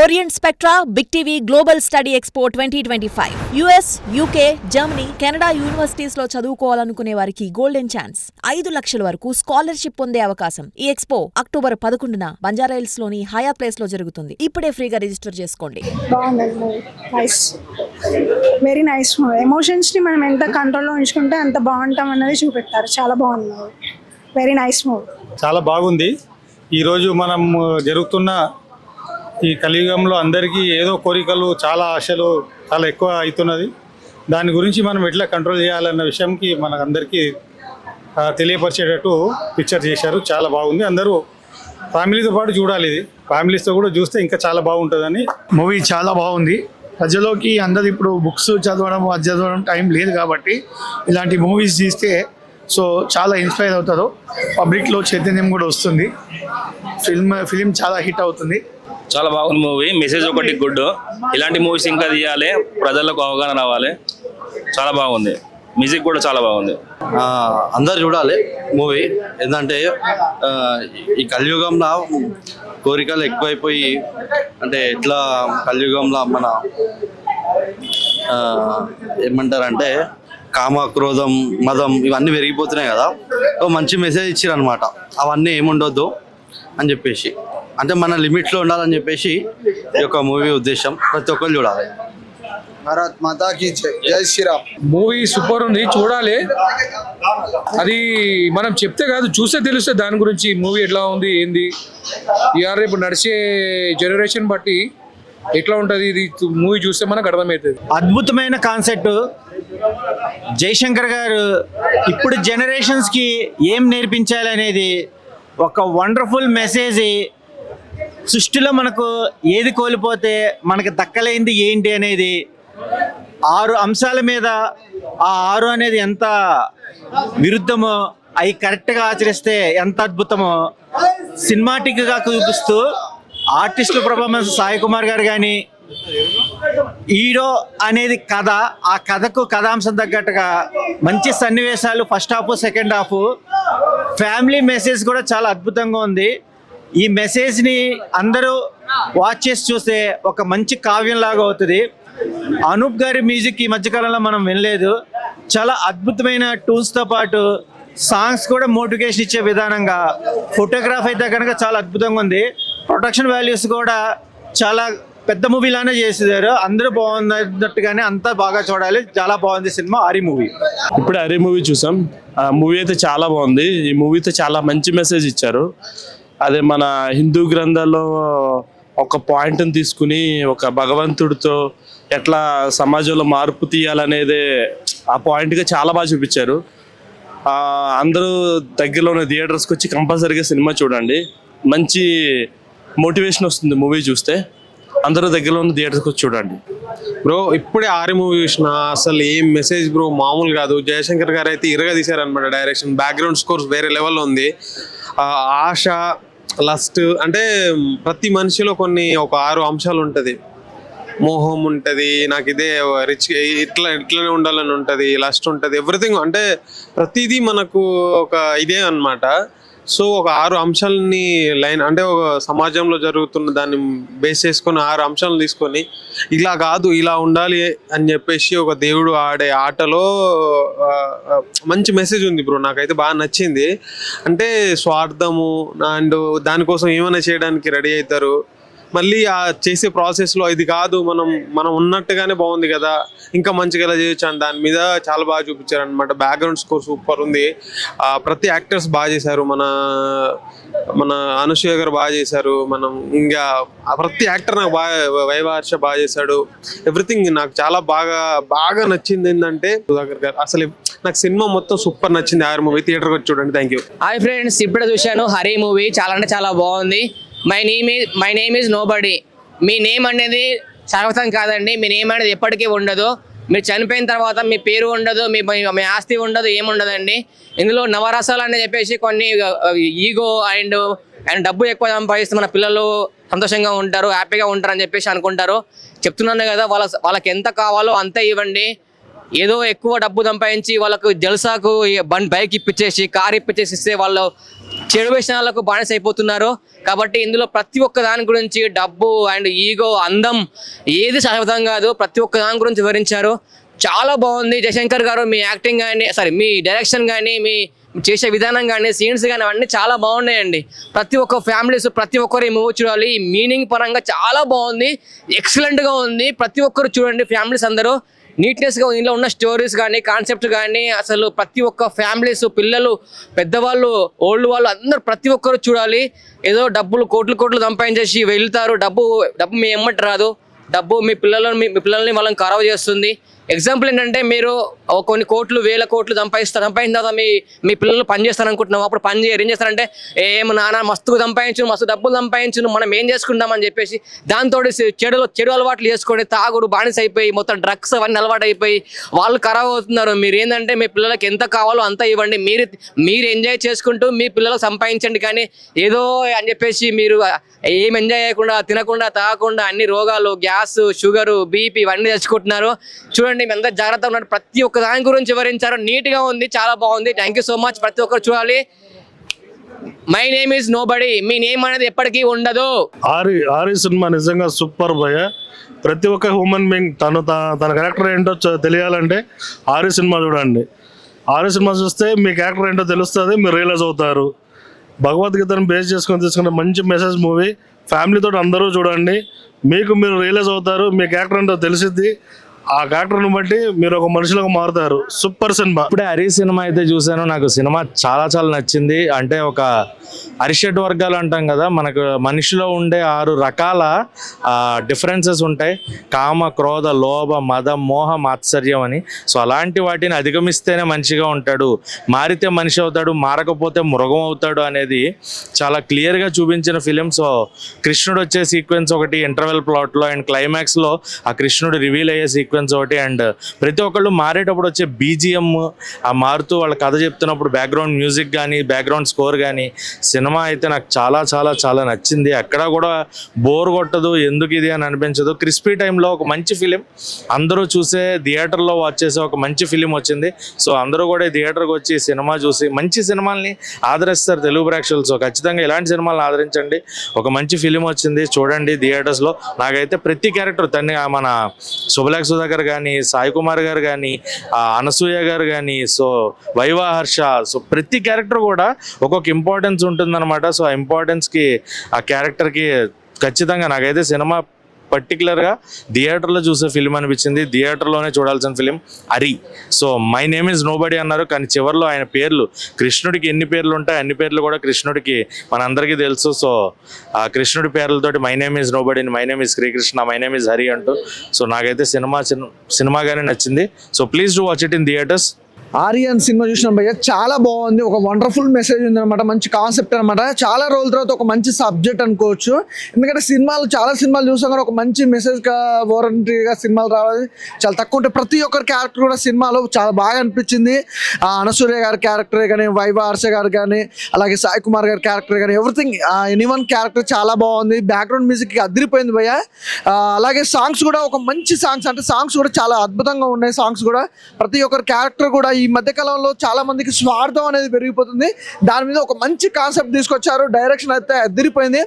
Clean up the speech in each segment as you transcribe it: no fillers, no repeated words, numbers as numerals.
Orient Spectra, Big TV Global Study Expo 2025. US, UK, Germany, Canada universities లో చదువుకోవాలనుకునే వారికి golden chance. 5 లక్షల వరకు scholarship పొందే అవకాశం. ఈ ఎక్స్పో అక్టోబర్ 11న బంజారాహిల్స్ లోని హయాత్ ప్లేస్ లో జరుగుతుంది. ఇప్పుడే ఫ్రీగా రిజిస్టర్ చేసుకోండి. Very nice movie. ఎమోషన్స్ ని మనం ఎంత కంట్రోల్లో ఉంచుకుంటే అంత బాగుంటాం అన్నది చూపెట్టారు. చాలా బాగుంది. Very nice movie. చాలా బాగుంది. ఈరోజు మనం జరుగుతున్న ఈ కలియుగంలో అందరికీ ఏదో కోరికలు, చాలా ఆశలు చాలా ఎక్కువ అవుతున్నది. దాని గురించి మనం ఎట్లా కంట్రోల్ చేయాలన్న విషయంకి మనకందరికీ తెలియపరిచేటట్టు పిక్చర్ చేశారు. చాలా బాగుంది. అందరూ ఫ్యామిలీతో పాటు చూడాలి. ఇది ఫ్యామిలీస్తో కూడా చూస్తే ఇంకా చాలా బాగుంటుందని. మూవీ చాలా బాగుంది. ప్రజలోకి అందరు ఇప్పుడు బుక్స్ చదవడం, అది చదవడం టైం లేదు కాబట్టి ఇలాంటి మూవీస్ తీస్తే సో చాలా ఇన్స్పైర్ అవుతారు. పబ్లిక్లో చైతన్యం కూడా వస్తుంది. ఫిలిం చాలా హిట్ అవుతుంది. చాలా బాగుంది మూవీ. మెసేజ్ ఒకటి గుడ్. ఇలాంటి మూవీస్ ఇంకా తీయాలి, ప్రజలకు అవగాహన రావాలి. చాలా బాగుంది. మ్యూజిక్ కూడా చాలా బాగుంది. అందరు చూడాలి మూవీ. ఏంటంటే ఈ కలియుగంలో కోరికలు ఎక్కువైపోయి, అంటే ఎట్లా కలియుగంలో మన ఏమంటారంటే కామ, క్రోధం, మదం ఇవన్నీ పెరిగిపోతున్నాయి కదా. మంచి మెసేజ్ ఇచ్చారు అనమాట. అవన్నీ ఏముండొద్దు అని చెప్పేసి, అంటే మన లిమిట్లో ఉండాలని చెప్పేసి ఈ యొక్క మూవీ ఉద్దేశం. ప్రతి ఒక్కరు చూడాలి. భారత్ మాతాకి జై శ్రీరామ్. మూవీ సూపర్ ఉంది, చూడాలి. అది మనం చెప్తే కాదు, చూస్తే తెలుస్తుంది దాని గురించి. మూవీ ఎట్లా ఉంది, ఏంది, ఇవాళ రేపు నడిచే జనరేషన్ బట్టి ఎట్లా ఉంటుంది ఇది మూవీ చూస్తే మనకు అర్థమవుతుంది. అద్భుతమైన కాన్సెప్ట్. జయశంకర్ గారు ఇప్పుడు జనరేషన్స్కి ఏం నేర్పించాలనేది ఒక వండర్ఫుల్ మెసేజ్. సృష్టిలో మనకు ఏది కోల్పోతే మనకు దక్కలేంది ఏంటి అనేది 6 అంశాల మీద, ఆ 6 అనేది ఎంత విరుద్ధమో అవి కరెక్ట్గా ఆచరిస్తే ఎంత అద్భుతమో సినిమాటిక్గా చూపిస్తూ ఆర్టిస్టుల పర్ఫార్మెన్స్ సాయి కుమార్ గారు కానీ, హీరో అనేది కథ, ఆ కథకు కథాంశం తగ్గట్టుగా మంచి సన్నివేశాలు, first half second half, family message కూడా చాలా అద్భుతంగా ఉంది. ఈ మెసేజ్ని అందరూ వాచ్ చేసి చూస్తే ఒక మంచి కావ్యంలాగా అవుతుంది. అనూప్ గారి మ్యూజిక్ ఈ మధ్యకాలంలో మనం వినలేదు. చాలా అద్భుతమైన టూన్స్తో పాటు సాంగ్స్ కూడా మోటివేషన్ ఇచ్చే విధానంగా, ఫోటోగ్రాఫ్ అయితే కనుక చాలా అద్భుతంగా ఉంది. ప్రొడక్షన్ వాల్యూస్ కూడా చాలా పెద్ద మూవీలానే చేసేదారు. అందరూ బాగున్నట్టుగానే అంతా బాగా చూడాలి. చాలా బాగుంది సినిమా. హరి మూవీ. ఇప్పుడు హరి మూవీ చూసాం. ఆ మూవీ అయితే చాలా బాగుంది. ఈ మూవీతో చాలా మంచి మెసేజ్ ఇచ్చారు. అదే మన హిందూ గ్రంథాల్లో ఒక పాయింట్ని తీసుకుని ఒక భగవంతుడితో ఎట్లా సమాజంలో మార్పు తీయాలనేది ఆ పాయింట్గా చాలా బాగా చూపించారు. అందరూ దగ్గరలో ఉన్న థియేటర్స్కి వచ్చి కంపల్సరీగా సినిమా చూడండి. మంచి మోటివేషన్ వస్తుంది మూవీ చూస్తే. అందరూ దగ్గరలో ఉన్న థియేటర్స్కి వచ్చి చూడండి. బ్రో ఇప్పుడే ఆరి మూవీ చూసిన, అసలు ఏం మెసేజ్ బ్రో, మామూలు కాదు. జయశంకర్ గారు అయితే ఇరగా తీశారనమాట. డైరెక్షన్, బ్యాక్గ్రౌండ్ స్కోర్స్ వేరే లెవెల్లో ఉంది. ఆశ, లస్ట్, అంటే ప్రతి మనిషిలో ఒక 6 అంశాలు ఉంటుంది. మోహం ఉంటుంది, నాకు ఇదే రిచ్ ఇట్లనే ఉండాలని ఉంటుంది, లస్ట్ ఉంటుంది, ఎవ్రీథింగ్. అంటే ప్రతిదీ మనకు ఒక ఇదే అన్నమాట. సో ఒక 6 అంశాలని అంటే ఒక సమాజంలో జరుగుతున్న దాన్ని బేస్ చేసుకొని 6 అంశాలను తీసుకొని ఇలా కాదు ఇలా ఉండాలి అని చెప్పేసి ఒక దేవుడు ఆడే ఆటలో మంచి మెసేజ్ ఉంది బ్రో. నాకైతే బాగా నచ్చింది. అంటే స్వార్థము అండ్ దానికోసం ఏమైనా చేయడానికి రెడీ అవుతారు. మళ్ళీ ఆ చేసే ప్రాసెస్లో ఇది కాదు, మనం ఉన్నట్టుగానే బాగుంది కదా, ఇంకా మంచిగా ఎలా చేయొచ్చు అని దాని మీద చాలా బాగా చూపించారు అనమాట. బ్యాక్గ్రౌండ్ స్కోర్ సూపర్ ఉంది. ప్రతి యాక్టర్స్ బాగా చేశారు. మన అనసూయ గారు బాగా చేశారు. ఇంకా ప్రతి యాక్టర్ నాకు వైవార్ష బాగా చేశాడు. ఎవ్రీథింగ్ నాకు చాలా బాగా నచ్చింది. ఏంటంటే సుధాకర్ గారు అసలు నాకు సినిమా మొత్తం సూపర్ నచ్చింది. హరి మూవీ థియేటర్కి వచ్చి చూడండి. Thank you. హాయ్ ఫ్రెండ్స్, ఇప్పుడే చూశాను హరి మూవీ. చాలా అంటే చాలా బాగుంది. My name is nobody. Me name అనేది శాశ్వతం కాదండి. మీ నేమ్ అనేది ఎప్పటికీ ఉండదు. మీరు చనిపోయిన తర్వాత మీ పేరు ఉండదు, మీ ఆస్తి ఉండదు, ఏముండదండి. ఇందులో నవరసాలు అని చెప్పేసి కొన్ని ఈగో అండ్ డబ్బు ఎక్కువ సంపాదిస్తే మన పిల్లలు సంతోషంగా ఉంటారు, హ్యాపీగా ఉంటారు అని చెప్పేసి అనుకుంటారు. చెప్తున్నాను కదా, వాళ్ళకి ఎంత కావాలో అంతే ఇవ్వండి. ఏదో ఎక్కువ డబ్బు సంపాదించి వాళ్ళకు జల్సాకు బైక్ ఇప్పించేసి, కార్ ఇప్పించేసి ఇస్తే వాళ్ళు చెడు వ్యసనాలకు బానిస అయిపోతున్నారు. కాబట్టి ఇందులో ప్రతి ఒక్క దాని గురించి డబ్బు అండ్ ఈగో, అందం ఏది శాశ్వతం కాదు, ప్రతి ఒక్క దాని గురించి వివరించారు. చాలా బాగుంది. జయశంకర్ గారు మీ యాక్టింగ్ కానీ మీ డైరెక్షన్ కానీ మీ చేసే విధానం కానీ సీన్స్ కానీ అవన్నీ చాలా బాగున్నాయండి. ప్రతి ఒక్క ఫ్యామిలీస్ ప్రతి ఒక్కరు ఈ మూవీ చూడాలి. ఈ మీనింగ్ పరంగా చాలా బాగుంది, ఎక్సలెంట్గా ఉంది. ప్రతి ఒక్కరు చూడండి, ఫ్యామిలీస్ అందరూ నీట్నెస్గా ఇందులో ఉన్న స్టోరీస్ కానీ కాన్సెప్ట్ కానీ అసలు ప్రతి ఒక్క ఫ్యామిలీస్, పిల్లలు, పెద్దవాళ్ళు, ఓల్డ్ వాళ్ళు అందరూ ప్రతి ఒక్కరు చూడాలి. ఏదో డబ్బులు కోట్లు సంపాదించేసి వెళ్తారు, డబ్బు మీ ఎమ్మటి రాదు. డబ్బు మీ పిల్లల్ని వాళ్ళని ఖరాబ్ చేస్తుంది. ఎగ్జాంపుల్ ఏంటంటే మీరు కొన్ని కోట్లు, వేల కోట్లు సంపాదించిన తర్వాత మీ పిల్లలు పని చేస్తారు అనుకుంటున్నాం. అప్పుడు పని చేయరు. ఏం చేస్తారంటే నాన్న మస్తు డబ్బులు సంపాదించు, మనం ఏం చేసుకుంటామని చెప్పేసి దాంతో చెడు అలవాట్లు చేసుకొని తాగుడు బానిస అయిపోయి మొత్తం డ్రగ్స్ అవన్నీ అలవాటు అయిపోయి వాళ్ళు ఖరాబ్ అవుతున్నారు. మీరు ఏంటంటే మీ పిల్లలకి ఎంత కావాలో అంత ఇవ్వండి, మీరు ఎంజాయ్ చేసుకుంటూ మీ పిల్లలకు సంపాదించండి. కానీ ఏదో అని చెప్పేసి మీరు ఏం ఎంజాయ్ చేయకుండా, తినకుండా, తాగకుండా అన్ని రోగాలు, గ్యాస్, షుగరు, బీపీ ఇవన్నీ తెచ్చుకుంటున్నారు. చూడండి, మీ అందరూ జాగ్రత్తగా ఉన్నారు. ప్రతి ఒక్క దాని గురించి వివరించారు. నీట్గా ఉంది, చాలా బాగుంది. Thank you so much. ప్రతి ఒక్కరు చూడాలి. My name is nobody. Me name అనేది ఎప్పటికీ ఉండదు. ఆరి సినిమా నిజంగా సూపర్ భయ. ప్రతి ఒక్క హ్యూమన్ బీయింగ్ తన క్యారెక్టర్ ఏంటో తెలియాలంటే ఆరి సినిమా చూడండి. ఆరి సినిమా చూస్తే మీ క్యారెక్టర్ ఏంటో తెలుస్తుంది, మీరు రియలైజ్ అవుతారు. భగవద్గీతను బేస్ చేసుకొని తీసుకున్న మంచి మెసేజ్ మూవీ. ఫ్యామిలీతో అందరూ చూడండి, మీరు రియలైజ్ అవుతారు, మీ క్యారెక్టర్ ఏంటో తెలిసిద్ది. ఆ క్యారెక్టర్ని బట్టి మీరు ఒక మనిషిలోకి మారుతారు. Super cinema. ఇప్పుడే హరి సినిమా అయితే చూశాను. నాకు సినిమా చాలా నచ్చింది. అంటే ఒక అరిషడ్ వర్గాలు అంటాం కదా, మనకు మనిషిలో ఉండే 6 రకాల డిఫరెన్సెస్ ఉంటాయి. కామ, క్రోధ, లోభ, మదం, మోహం, ఆశ్చర్యం అని. సో అలాంటి వాటిని అధిగమిస్తేనే మనిషిగా ఉంటాడు, మారితే మనిషి అవుతాడు, మారకపోతే మృగం అవుతాడు అనేది చాలా క్లియర్గా చూపించిన ఫిలిం. సో కృష్ణుడు వచ్చే సీక్వెన్స్ ఒకటి ఇంటర్వెల్ ప్లాట్లో, అండ్ క్లైమాక్స్లో ఆ కృష్ణుడు రివీల్ అయ్యే సీక్వెన్స్ ఒకటి. అండ్ ప్రతి ఒక్కళ్ళు మారేటప్పుడు వచ్చే బీజిఎం, ఆ మారుతూ వాళ్ళ కథ చెప్తున్నప్పుడు బ్యాక్గ్రౌండ్ మ్యూజిక్ కానీ బ్యాక్గ్రౌండ్ స్కోర్ కానీ, సినిమా అయితే నాకు చాలా నచ్చింది. ఎక్కడా కూడా బోర్ కొట్టదు, ఎందుకు ఇది అని అనిపించదు. క్రిస్పీ టైంలో ఒక మంచి ఫిలిం, అందరూ చూసే థియేటర్లో వాచ్ చేసే ఒక మంచి ఫిలిం వచ్చింది. సో అందరూ కూడా థియేటర్కి వచ్చి సినిమా చూసి మంచి సినిమాల్ని ఆదరిస్తారు తెలుగు ప్రేక్షకులు. సో ఖచ్చితంగా ఇలాంటి సినిమాలను ఆదరించండి. ఒక మంచి ఫిలిం వచ్చింది, చూడండి థియేటర్స్లో. నాకైతే ప్రతి క్యారెక్టర్ మన శుభలేఖ సుధాకర్ కానీ, సాయి కుమార్ గారు కానీ, అనసూయ గారు కానీ, సో వైవా హర్ష, సో ప్రతి క్యారెక్టర్ కూడా ఒక్కొక్క ఇంపార్టెన్స్ ఉంటుందన్నమాట. సో ఆ ఇంపార్టెన్స్కి, ఆ క్యారెక్టర్కి ఖచ్చితంగా నాకైతే సినిమా పర్టికులర్గా థియేటర్లో చూసే ఫిలిం అనిపించింది. థియేటర్లోనే చూడాల్సిన film Hari. So my name is nobody అన్నారు, కానీ చివరిలో ఆయన పేర్లు, కృష్ణుడికి ఎన్ని పేర్లు ఉంటాయి అన్ని పేర్లు కూడా కృష్ణుడికి మనందరికీ తెలుసు. సో ఆ కృష్ణుడి పేర్లతోటి my name is nobody, my name is Sri Krishna, my name is Hari అంటూ. సో నాకైతే సినిమాగానే నచ్చింది. So please do watch it in theatres. Aryan cinema చూసినాం భయ్య, చాలా బాగుంది. ఒక వండర్ఫుల్ మెసేజ్ ఉంది అనమాట, మంచి కాన్సెప్ట్ అనమాట. చాలా రోజుల తర్వాత ఒక మంచి సబ్జెక్ట్ అనుకోవచ్చు. ఎందుకంటే చాలా సినిమాలు చూసాం కానీ ఒక మంచి మెసేజ్ వారంటీగా సినిమాలు రావాలి చాలా తక్కువ ఉంటాయి. ప్రతి ఒక్కరి క్యారెక్టర్ కూడా సినిమాలో చాలా బాగా అనిపించింది. అనసూయ గారి క్యారెక్టర్ కానీ, వైవా హర్ష గారు కానీ, అలాగే సాయి కుమార్ గారి క్యారెక్టర్ కానీ, ఎవ్రీథింగ్ ఎనీవన్ క్యారెక్టర్ చాలా బాగుంది. బ్యాక్గ్రౌండ్ మ్యూజిక్ అదిరిపోయింది భయ్య. అలాగే సాంగ్స్ కూడా ఒక మంచి సాంగ్స్, అంటే సాంగ్స్ కూడా చాలా అద్భుతంగా ఉన్నాయి. సాంగ్స్ కూడా ప్రతి ఒక్కరి క్యారెక్టర్ కూడా ఈ మధ్యకాలంలో చాలా మందికి స్వార్థం అనేది పెరిగిపోతుంది, దాని మీద ఒక మంచి కాన్సెప్ట్ తీసుకొచ్చారు. డైరెక్షన్ అయితే అదిరిపోయింది.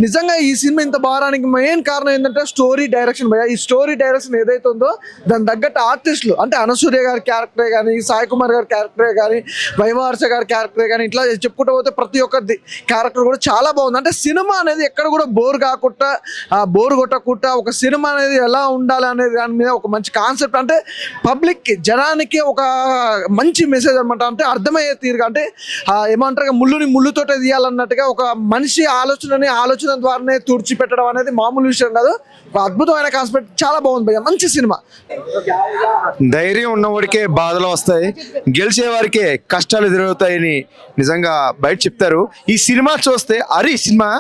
నిజంగా ఈ సినిమా ఇంత బాగానికి మెయిన్ కారణం ఏంటంటే స్టోరీ డైరెక్షన్ భయ్య. ఈ స్టోరీ డైరెక్షన్ ఏదైతే ఉందో దాని తగ్గట్టు ఆర్టిస్టులు, అంటే అనసూయ గారి క్యారెక్టరే కానీ, సాయి కుమార్ గారి క్యారెక్టరే కానీ, వైవా హర్ష గారి క్యారెక్టరే కానీ, ఇట్లా చెప్పుకుంటూ పోతే ప్రతి ఒక్కరి క్యారెక్టర్ కూడా చాలా బాగుంది. అంటే సినిమా అనేది ఎక్కడ కూడా బోర్ కొట్టకుండా ఒక సినిమా అనేది ఎలా ఉండాలి అనేది దాని మీద ఒక మంచి కాన్సెప్ట్, అంటే పబ్లిక్ జనానికి ఒక మంచి మెసేజ్ అనమాట. అంటే అర్థమయ్యే తీరుగా, అంటే ఏమంటారు ముళ్ళుతోటే తీయాలన్నట్టుగా ఒక మనిషి ఆలోచన ద్వారానే తుడిచిపెట్టడం అనేది మామూలు విషయం కాదు. ఒక అద్భుతమైన కాన్సెప్ట్, చాలా బాగుంది భయ్య, మంచి సినిమా. ధైర్యం ఉన్నవాడికే బాధలు వస్తాయి, గెలిచే వారికే కష్టాలు ఎదురవుతాయని నిజంగా బయట చెప్తారు. ఈ సినిమా చూస్తే హరి సినిమా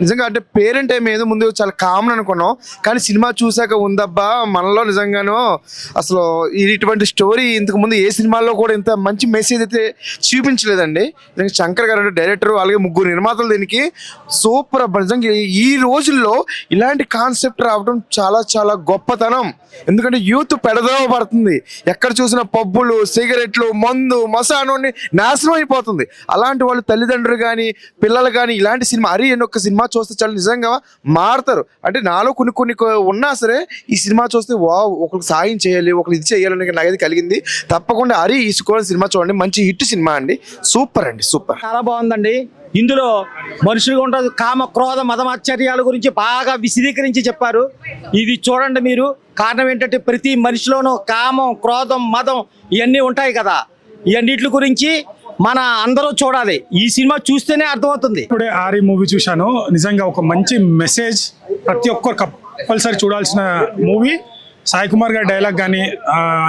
నిజంగా అంటే పేరెంట్ టైం ఏదో ముందు చాలా కామన్ అనుకున్నాం, కానీ సినిమా చూసాక ఉందబ్బా మనలో నిజంగానో అసలు ఇటువంటి స్టోరీ ఇంతకు ముందు ఏ సినిమాల్లో కూడా ఇంత మంచి మెసేజ్ అయితే చూపించలేదండి. నిజంగా శంకర్ గారు డైరెక్టర్, అలాగే ముగ్గురు నిర్మాతలు దీనికి సూపర్. నిజంగా ఈ రోజుల్లో ఇలాంటి కాన్సెప్ట్ రావడం చాలా చాలా గొప్పతనం. ఎందుకంటే యూత్ పెడదోవ పడుతుంది, ఎక్కడ చూసిన పబ్బులు, సిగరెట్లు, మందు, మసాను నాశనం అయిపోతుంది. అలాంటి వాళ్ళు తల్లిదండ్రులు కానీ పిల్లలు కానీ ఇలాంటి సినిమా ఒక్క సినిమా చూస్తే చాలా నిజంగా మారుతారు. అంటే నాలో కొన్ని ఉన్నా సరే ఈ సినిమా చూస్తే వావ్, ఒకరికి సాయం చేయాలి, ఒకరు ఇది చేయాలని నాకైతే కలిగింది. తప్పకుండా ఈసుకోవాలని సినిమా చూడండి, మంచి హిట్ సినిమా అండి. సూపర్ అండి, సూపర్. చాలా బాగుందండి. ఇందులో మనుషులుగా ఉంటుంది కామ క్రోధ మదమాశ్చర్యాల గురించి బాగా విశదీకరించి చెప్పారు. ఇది చూడండి మీరు. కారణం ఏంటంటే ప్రతి మనిషిలోనూ కామం, క్రోధం, మదం ఇవన్నీ ఉంటాయి కదా. ఇవన్నిటి గురించి మన అందరూ చూడాలి. ఈ సినిమా చూస్తేనే అర్థమవుతుంది. ఇప్పుడే ఆరి మూవీ చూశాను. నిజంగా ఒక మంచి మెసేజ్, ప్రతి ఒక్కరు కంపల్సరీ చూడాల్సిన మూవీ. సాయి కుమార్ గారి డైలాగ్ కానీ,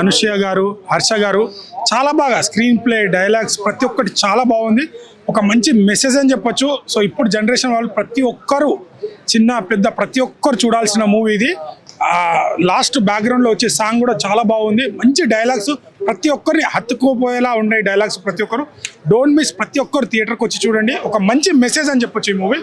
అనుష్య గారు, హర్ష గారు చాలా బాగా స్క్రీన్ ప్లే, డైలాగ్స్ ప్రతి ఒక్కటి చాలా బాగుంది. ఒక మంచి మెసేజ్ అని చెప్పొచ్చు. సో ఇప్పుడు జనరేషన్ వాళ్ళు ప్రతి ఒక్కరు, చిన్న పెద్ద ప్రతి ఒక్కరు చూడాల్సిన మూవీ ఇది. లాస్ట్ బ్యాక్గ్రౌండ్లో వచ్చే సాంగ్ కూడా చాలా బాగుంది. మంచి డైలాగ్స్, ప్రతి ఒక్కరిని హత్తుకోపోయేలా ఉండే డైలాగ్స్. ప్రతి ఒక్కరు డోంట్ మిస్, ప్రతి ఒక్కరు థియేటర్కి వచ్చి చూడండి. ఒక మంచి మెసేజ్ అని చెప్పొచ్చు ఈ మూవీ.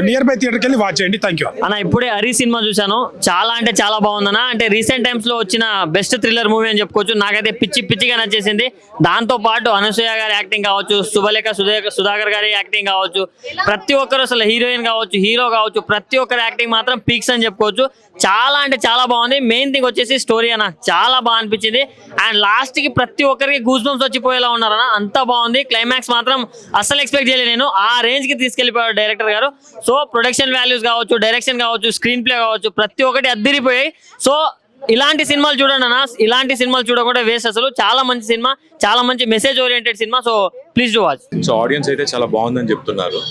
నియర్ బై థియేటర్కి వెళ్ళి వాచ్ చేయండి. థ్యాంక్ యూ అన్న. ఇప్పుడే హరి సినిమా చూశాను, చాలా అంటే చాలా బాగుందన్న. అంటే రీసెంట్ టైమ్స్లో వచ్చిన బెస్ట్ థ్రిల్లర్ మూవీ అని చెప్పుకోవచ్చు. నాకైతే పిచ్చిగా నచ్చేసింది. దాంతో పాటు అనసూయ గారి యాక్టింగ్ కావచ్చు, శుభలేఖ సుధాకర్ గారి యాక్టింగ్ కావచ్చు, ప్రతి ఒక్కరు అసలు హీరోయిన్ కావచ్చు, హీరో కావచ్చు, ప్రతి ఒక్కరి యాక్టింగ్ మాత్రం పీక్స్ అని చెప్పుకోవచ్చు. చాలా అంటే చాలా బాగుంది. మెయిన్ థింగ్ వచ్చేసి స్టోరీ అన్న, చాలా బాగా అనిపించింది. అండ్ లాస్ట్ కి ప్రతి ఒక్కరికి గూస్ బంప్స్ వచ్చిపోయేలా ఉన్నారన్న, అంత బాగుంది. క్లైమాక్స్ మాత్రం అస్సలు ఎక్స్పెక్ట్ చేయలేదు నేను. ఆ రేంజ్ కి తీసుకెళ్లిపోయాడు డైరెక్టర్ గారు. సో ప్రొడక్షన్ వాల్యూస్ కావచ్చు, డైరెక్షన్ కావచ్చు, స్క్రీన్ ప్లే కావచ్చు, ప్రతి ఒక్కటి అద్దిరిపోయాయి. సో ఇలాంటి సినిమాలు చూడండి అన్న, ఇలాంటి సినిమాలు చూడకుండా వేస్ట్ అసలు. చాలా మంచి సినిమా, చాలా మంచి message oriented cinema. So please do watch. So audience అయితే చాలా బాగుందని చెప్తున్నారు.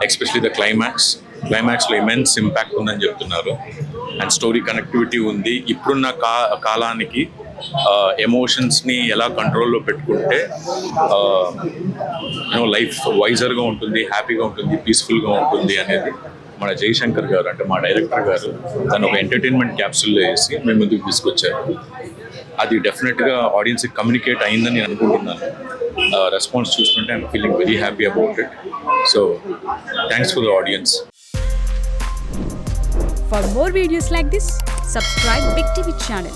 ఎస్పెషల్లీ ద క్లైమాక్స్లో ఇమెన్స్ ఇంపాక్ట్ ఉందని చెప్తున్నారు. అండ్ స్టోరీ కనెక్టివిటీ ఉంది. ఇప్పుడున్న కాలానికి ఎమోషన్స్ని ఎలా కంట్రోల్లో పెట్టుకుంటే లైఫ్ వైజర్గా ఉంటుంది, హ్యాపీగా ఉంటుంది, పీస్ఫుల్గా ఉంటుంది అనేది మన జయశంకర్ గారు, అంటే మా డైరెక్టర్ గారు, తను ఒక ఎంటర్టైన్మెంట్ క్యాప్సూల్లో వేసి మేము ముందుకు తీసుకొచ్చారు. అది డెఫినెట్గా ఆడియన్స్కి కమ్యూనికేట్ అయిందని నేను అనుకుంటున్నాను. రెస్పాన్స్ చూసుకుంటే I'm feeling very happy about it. So thanks for the audience. For more videos like this, subscribe Big TV channel.